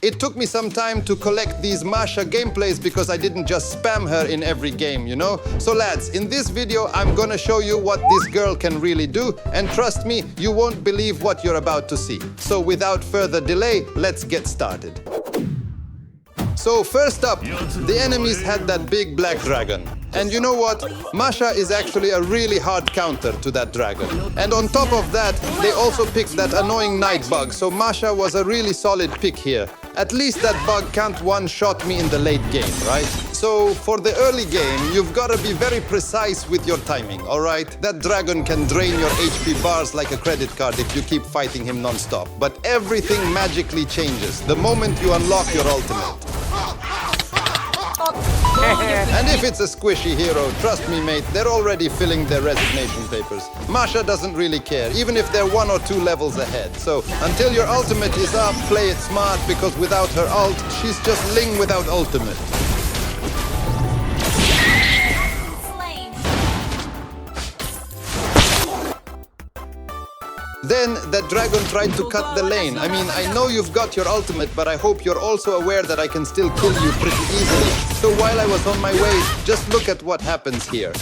It took me some time to collect these Masha gameplays because I didn't just spam her in every game, you know? So lads, in this video, I'm gonna show you what this girl can really do, and trust me, you won't believe what you're about to see. So without further delay, let's get started. So first up, the enemies had that big black dragon. And you know what? Masha is actually a really hard counter to that dragon. And on top of that, they also picked that annoying night bug, so Masha was a really solid pick here. At least that bug can't one-shot me in the late game, right? So for the early game, you've got to be very precise with your timing, alright? That dragon can drain your HP bars like a credit card if you keep fighting him non-stop. But everything magically changes the moment you unlock your ultimate. And if it's a squishy hero, trust me mate, they're already filling their resignation papers. Masha doesn't really care, even if they're 1 or 2 levels ahead. So until your ultimate is up, play it smart, because without her ult, she's just Ling without ultimate. Then that dragon tried to cut the lane. I mean, I know you've got your ultimate, but I hope you're also aware that I can still kill you pretty easily. So while I was on my way, just look at what happens here.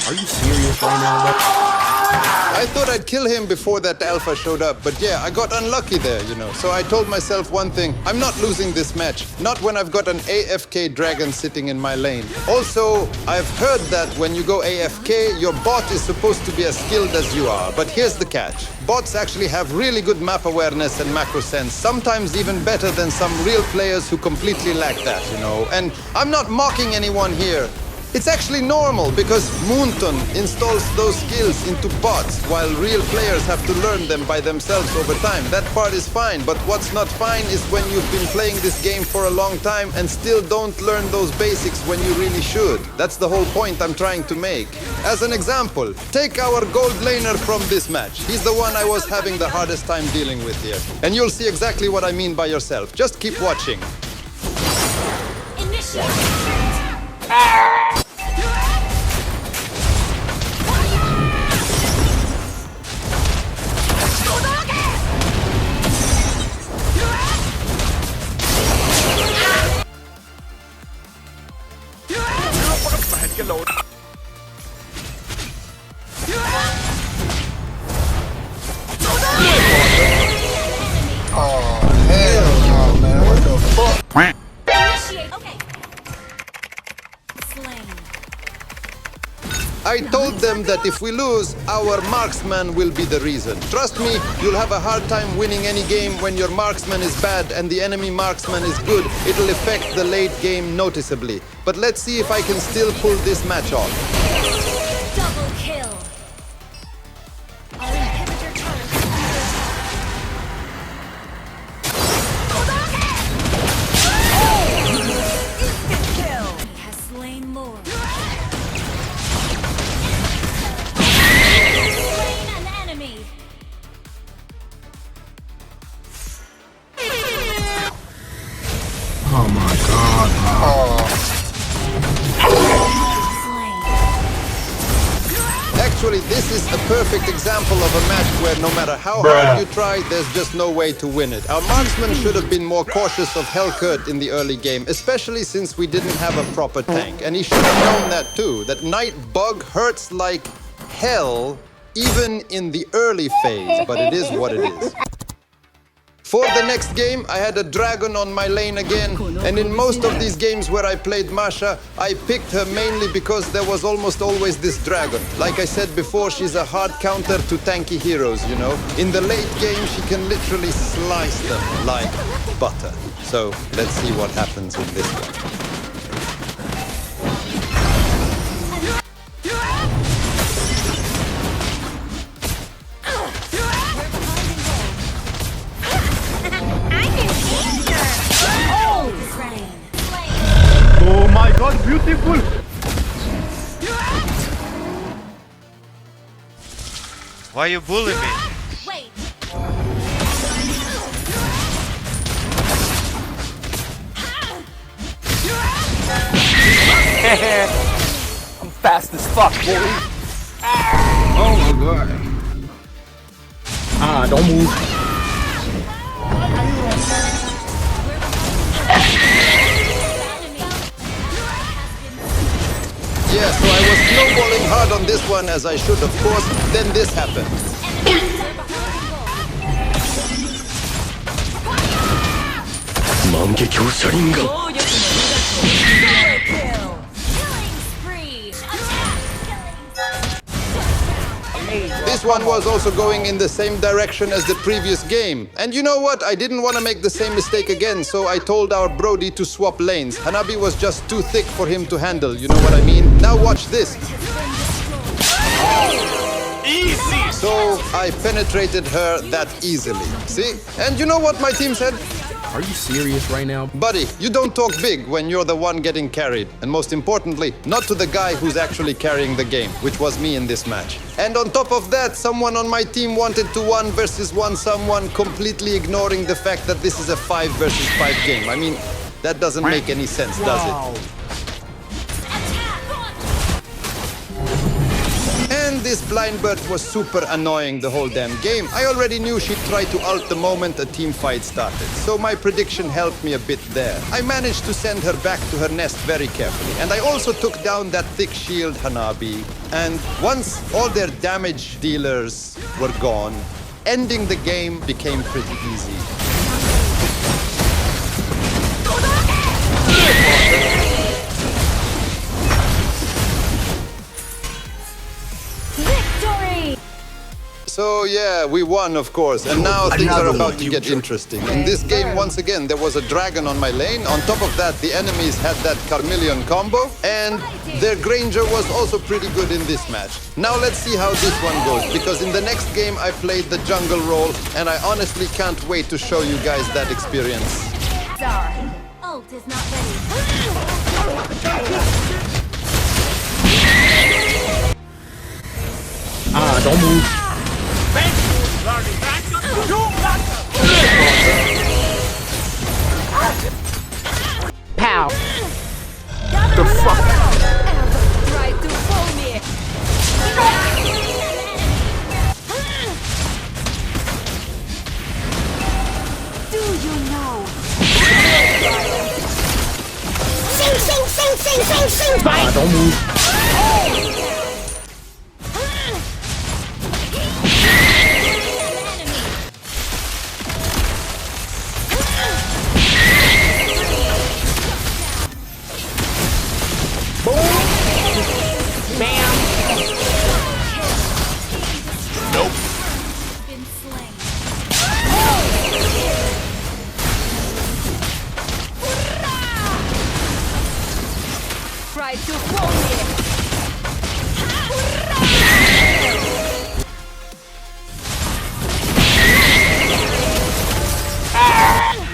Are you serious right now? I thought I'd kill him before that alpha showed up, but yeah, I got unlucky there, you know. So I told myself one thing, I'm not losing this match. Not when I've got an AFK dragon sitting in my lane. Also, I've heard that when you go AFK, your bot is supposed to be as skilled as you are. But here's the catch. Bots actually have really good map awareness and macro sense, sometimes even better than some real players who completely lack that, you know. And I'm not mocking anyone here. It's actually normal because Moonton installs those skills into bots while real players have to learn them by themselves over time. That part is fine, but what's not fine is when you've been playing this game for a long time and still don't learn those basics when you really should. That's the whole point I'm trying to make. As an example, take our gold laner from this match. He's the one I was having the hardest time dealing with here. And you'll see exactly what I mean by yourself. Just keep watching. Oh, hell no, man. What the fuck? I told them that if we lose, our marksman will be the reason. Trust me, you'll have a hard time winning any game when your marksman is bad and the enemy marksman is good. It'll affect the late game noticeably. But let's see if I can still pull this match off. Double kill. Our inhibitor turret instant kill. He has slain more. Oh my god. Actually, this is a perfect example of a match where no matter how hard you try, there's just no way to win it. Our marksman should have been more cautious of Hellkurt in the early game, especially since we didn't have a proper tank. And he should have known that too, that Night Bug hurts like hell, even in the early phase, but it is what it is. For the next game, I had a dragon on my lane again, and in most of these games where I played Masha, I picked her mainly because there was almost always this dragon. Like I said before, she's a hard counter to tanky heroes, you know. In the late game, she can literally slice them like butter. So let's see what happens with this one. Oh my god, beautiful! Why you bullying me? Wait. I'm fast as fuck, boy. Oh my god. Ah, don't move. Yeah, so I was snowballing hard on this one as I should, of course. Then this happened. Kill. Killing spree. Attack. This one was also going in the same direction as the previous game. And you know what? I didn't want to make the same mistake again, so I told our Brody to swap lanes. Hanabi was just too thick for him to handle, you know what I mean? Now watch this. So I penetrated her that easily. See? And you know what my team said? Are you serious right now? Buddy, you don't talk big when you're the one getting carried. And most importantly, not to the guy who's actually carrying the game, which was me in this match. And on top of that, someone on my team wanted to 1 versus 1 someone, completely ignoring the fact that this is a 5 versus 5 game. I mean, that doesn't make any sense, does it? And this blind bird was super annoying the whole damn game. I already knew she'd try to ult the moment a team fight started, so my prediction helped me a bit there. I managed to send her back to her nest very carefully, and I also took down that thick shield Hanabi. And once all their damage dealers were gone, ending the game became pretty easy. Victory. So yeah, we won, of course, and now things are about to get interesting. In this game, once again, there was a dragon on my lane. On top of that, the enemies had that Carmeleon combo, and their Granger was also pretty good in this match. Now let's see how this one goes, because in the next game I played the jungle role, and I honestly can't wait to show you guys that experience. Ult is not ready. Ah, don't move. Pow. The fuck? Try to fool me. Do you know? Ah, don't move. Been slain. Try to fool me.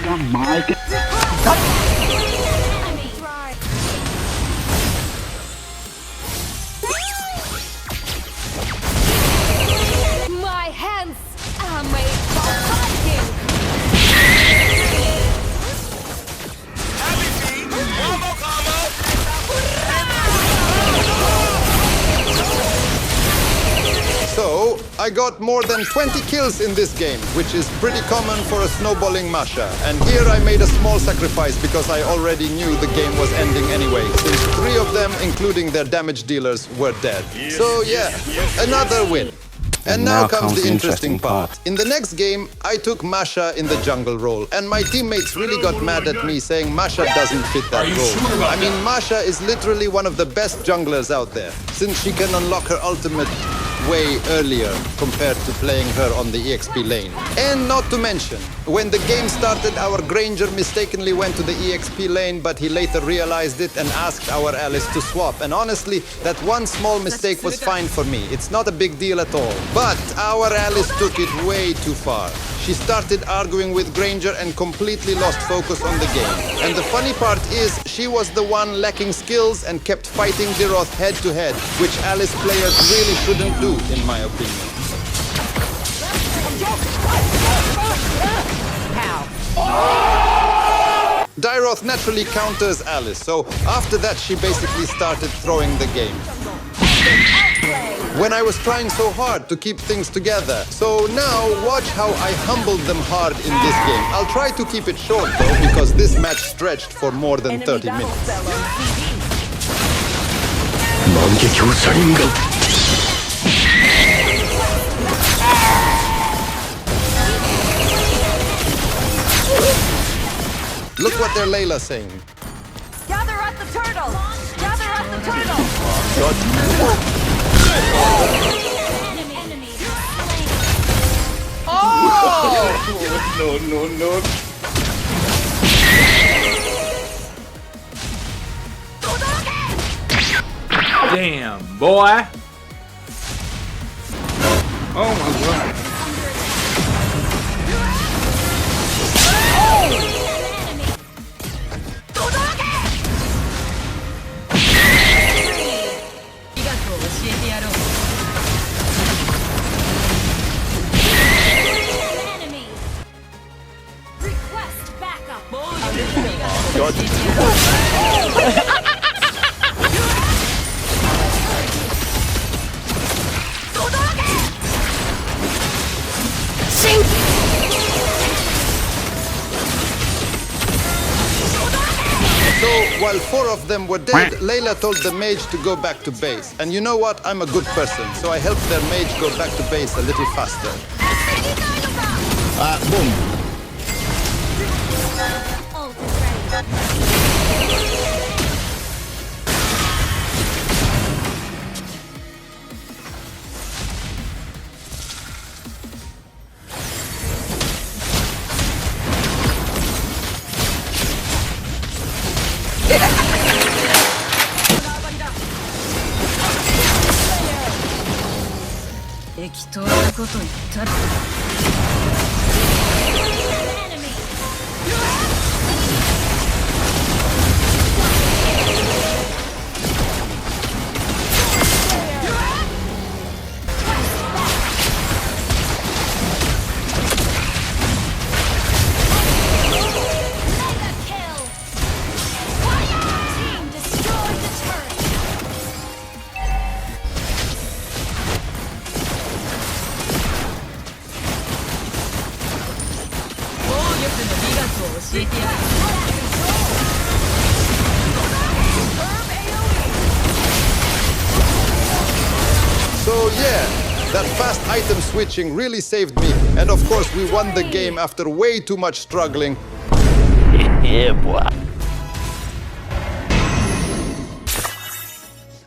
Oh my god. My hands are made for fighting. So, I got more than 20 kills in this game, which is pretty common for a snowballing Masha. And here I made a small sacrifice because I already knew the game was ending anyway, since 3 of them, including their damage dealers, were dead. So yeah, another win. And now comes the interesting part. In the next game, I took Masha in the jungle role, and my teammates really got mad at me saying Masha doesn't fit that role. I mean, Masha is literally one of the best junglers out there, since she can unlock her ultimate way earlier compared to playing her on the EXP lane. And not to mention, when the game started, our Granger mistakenly went to the EXP lane, but he later realized it and asked our Alice to swap. And honestly, that one small mistake was fine for me. It's not a big deal at all. But our Alice took it way too far. She started arguing with Granger and completely lost focus on the game. And the funny part is, she was the one lacking skills and kept fighting Diroth head to head, which Alice players really shouldn't do, in my opinion. Diroth naturally counters Alice, so after that she basically started throwing the game. when I was trying so hard to keep things together. So now watch how I humbled them hard in this game. I'll try to keep it short though, because this match stretched for more than 30 minutes. Look what their Layla saying. Gather at the turtle! Gather at the turtle! Enemy slain. No. Damn, boy. Oh my god. Enemy. Request backup. So, while 4 of them were dead, Layla told the mage to go back to base. And you know what? I'm a good person, so I helped their mage go back to base a little faster. Boom. Ult is ready. Enemy. Mega kill. Team destroyed the turret. So yeah, that fast item switching really saved me. And of course, we won the game after way too much struggling. Yeah, boy.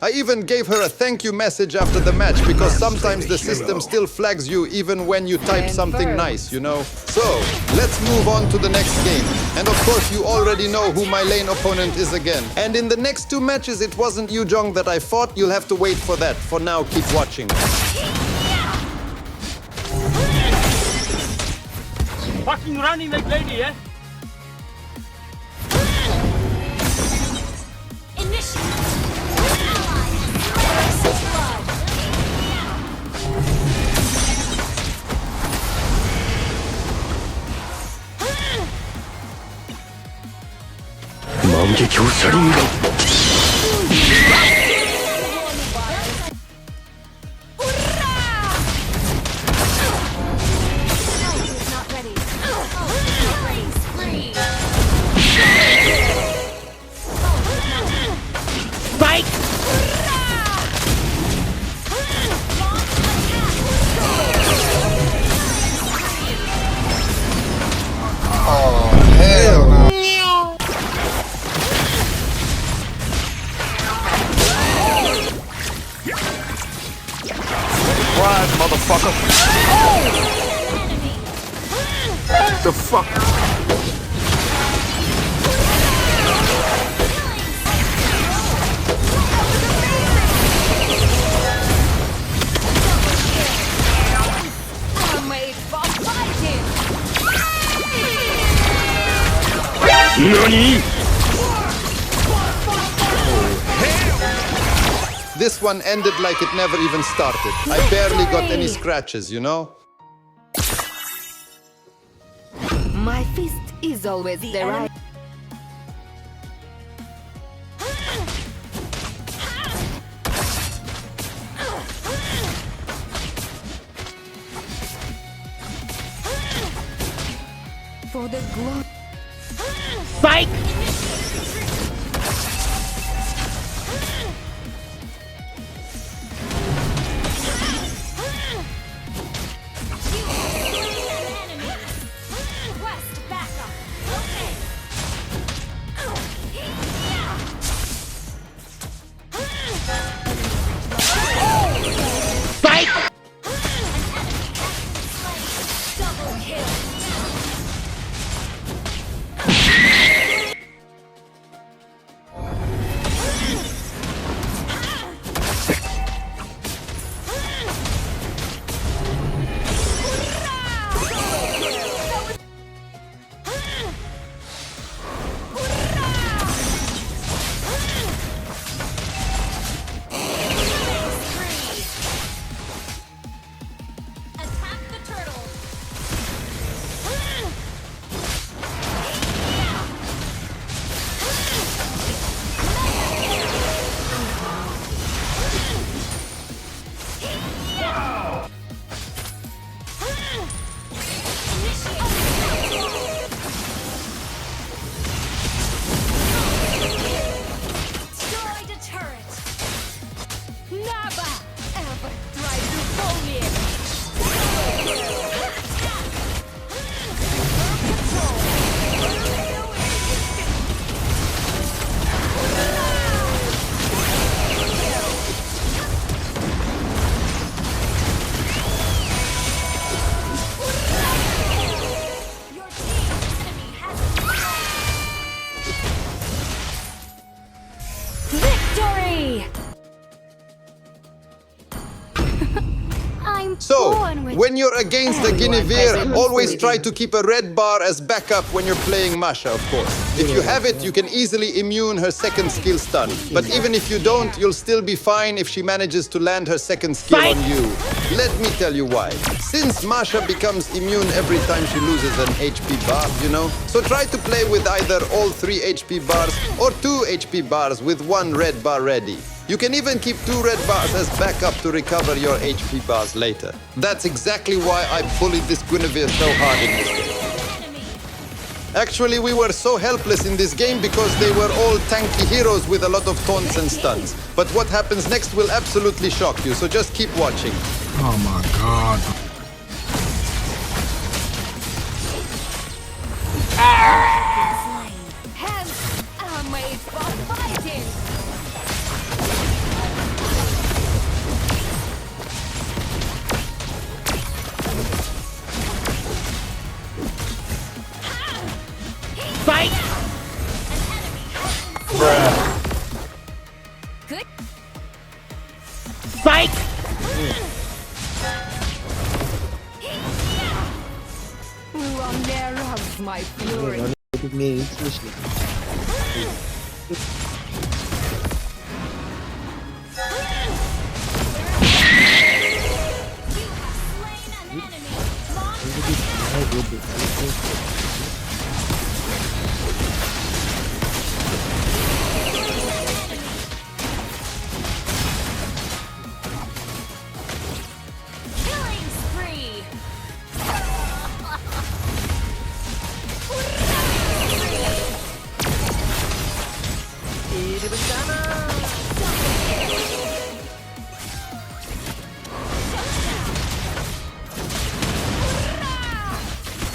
I even gave her a thank you message after the match, because sometimes the system still flags you even when you type something nice, you know? So, let's move on to the next game. And of course, you already know who my lane opponent is again. And in the next 2 matches, it wasn't Yujong that I fought. You'll have to wait for that. For now, keep watching. Fucking running like lady, eh? Initiate. Ally has first blood. Ult is not ready. Freeze, freeze. Oh, hell no. Surprise, motherfucker. The fuck? I'm made for fighting. NANI? This one ended like it never even started. I barely got any scratches, you know? My fist is always the right. For the glory. Fight! So, when you're against the Guinevere, always try to keep a red bar as backup when you're playing Masha, of course. If you have it, you can easily immune her second skill stun. But even if you don't, you'll still be fine if she manages to land her second skill on you. Let me tell you why. Since Masha becomes immune every time she loses an HP bar, you know? So try to play with either all 3 HP bars or 2 HP bars with 1 red bar ready. You can even keep 2 red bars as backup to recover your HP bars later. That's exactly why I bullied this Guinevere so hard in this game. Actually, we were so helpless in this game because they were all tanky heroes with a lot of taunts and stuns. But what happens next will absolutely shock you, so just keep watching. Oh my god. Hands are made for fighting. Fight! Good. Fight! Run there of my fury. Killing spree.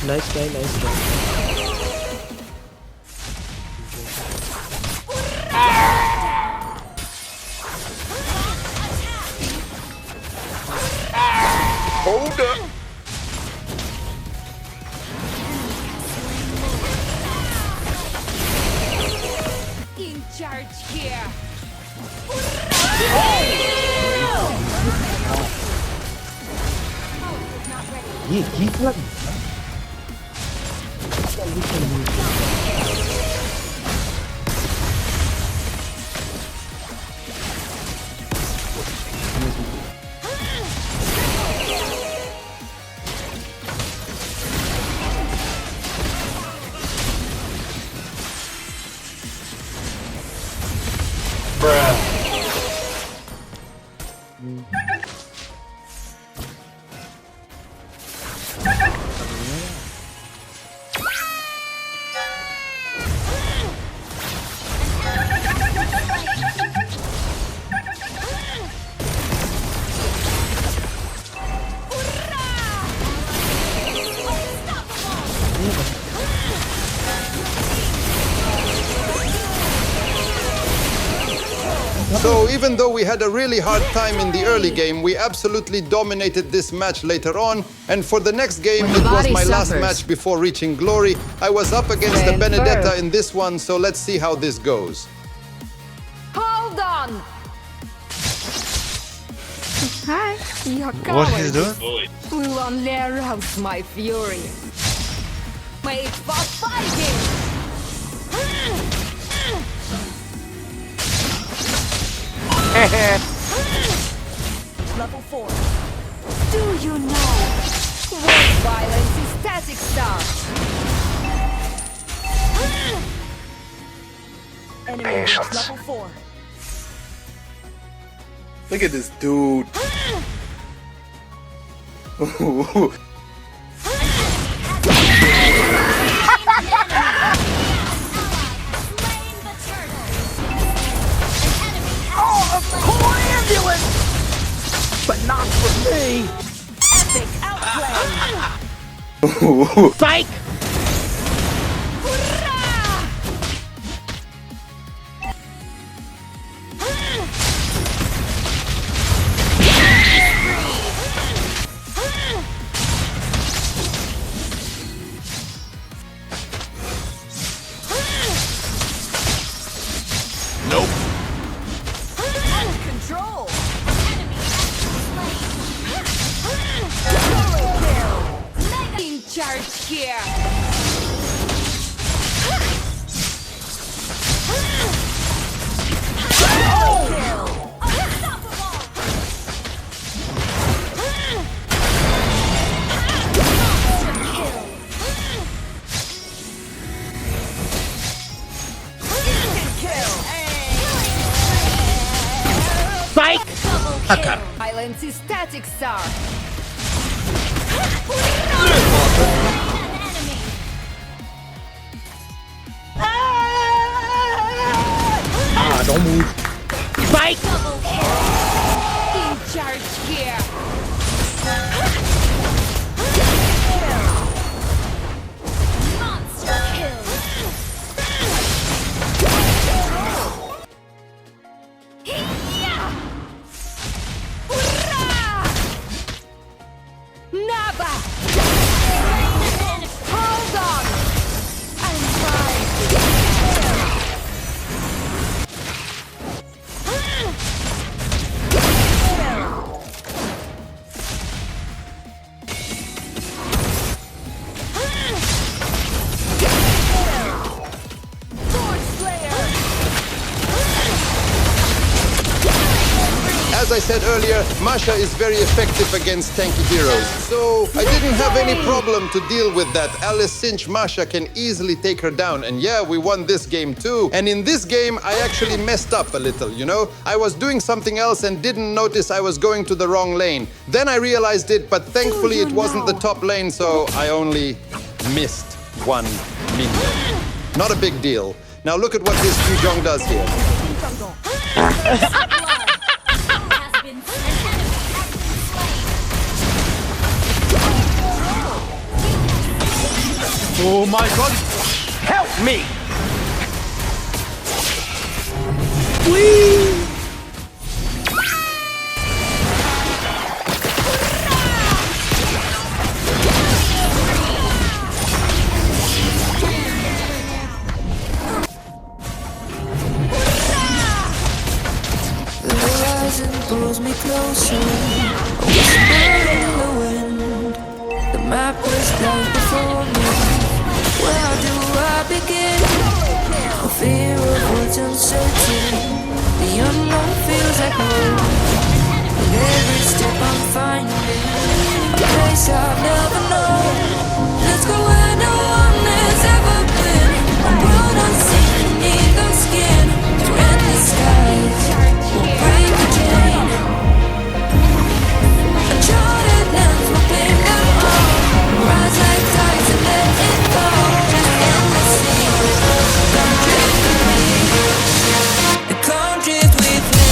Nice guy, nice guy. Hold up! In charge here. Keep like So even though we had a really hard time in the early game, we absolutely dominated this match later on. And for the next game, it was my last match before reaching glory. I was up against the Benedetta in this one, so let's see how this goes. Hold on! Hi. Your What he's cowardice doing? will only arouse my fury. Wait for fighting! Level 4. Do you know what violence is static star? Enemy Patience. level 4. Look at this dude. But not for me. Epic outplay! Psych! Hurrah! Nope. Control! Double kill! Mega in charge here! Double kill! Unstoppable! Monster kill! Instant kill! Psych! Double kill! Silence is static star! Don't move. Psych! Double kill! In charge here! Monster kill! Hee-yah! Hurrah! Naba! Hold on! I'm fine! Sword Slayer! As I said earlier, Masha is very effective against tanky heroes. So I didn't have any problem to deal with that. Alice Cinch Masha can easily take her down. And yeah, we won this game too. And in this game, I actually messed up a little, you know? I was doing something else and didn't notice I was going to the wrong lane. Then I realized it, but thankfully it wasn't the top lane, so I only missed 1 minion. Not a big deal. Now look at what this Yuzhong does here. Oh my god! Help me! Whee! The horizon pulls me closer, a whisper in the wind. The map is blank before me. Where do I begin? A fear of what's uncertain. The unknown feels like home. With every step I'm finding a place I've never known. Let's go where no one has ever been. A world unseen beneath the skin. To endless skies will break the chain. Uncharted lands will claim them all. Rise like tides and let it go. Just endless seas. Come drift with me. Come drift with me.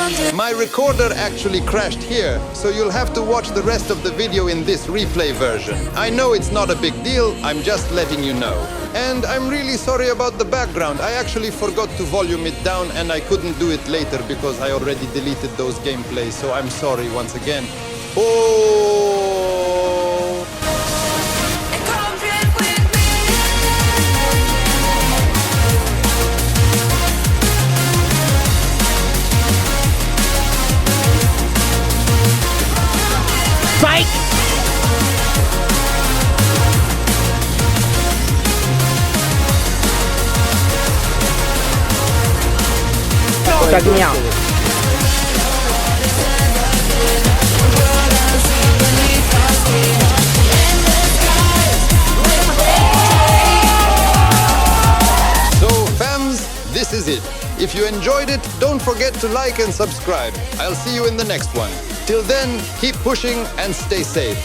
wonder. My recorder actually crashed here, so you'll have to watch the rest of the video in this replay version. I know it's not a big deal, I'm just letting you know. And I'm really sorry about the background. I actually forgot to volume it down and I couldn't do it later because I already deleted those gameplays, so I'm sorry once again. Oh! And come drink with me. Spike! Check me out. So, fams, this is it. If you enjoyed it, don't forget to like and subscribe. I'll see you in the next one. Till then, keep pushing and stay safe.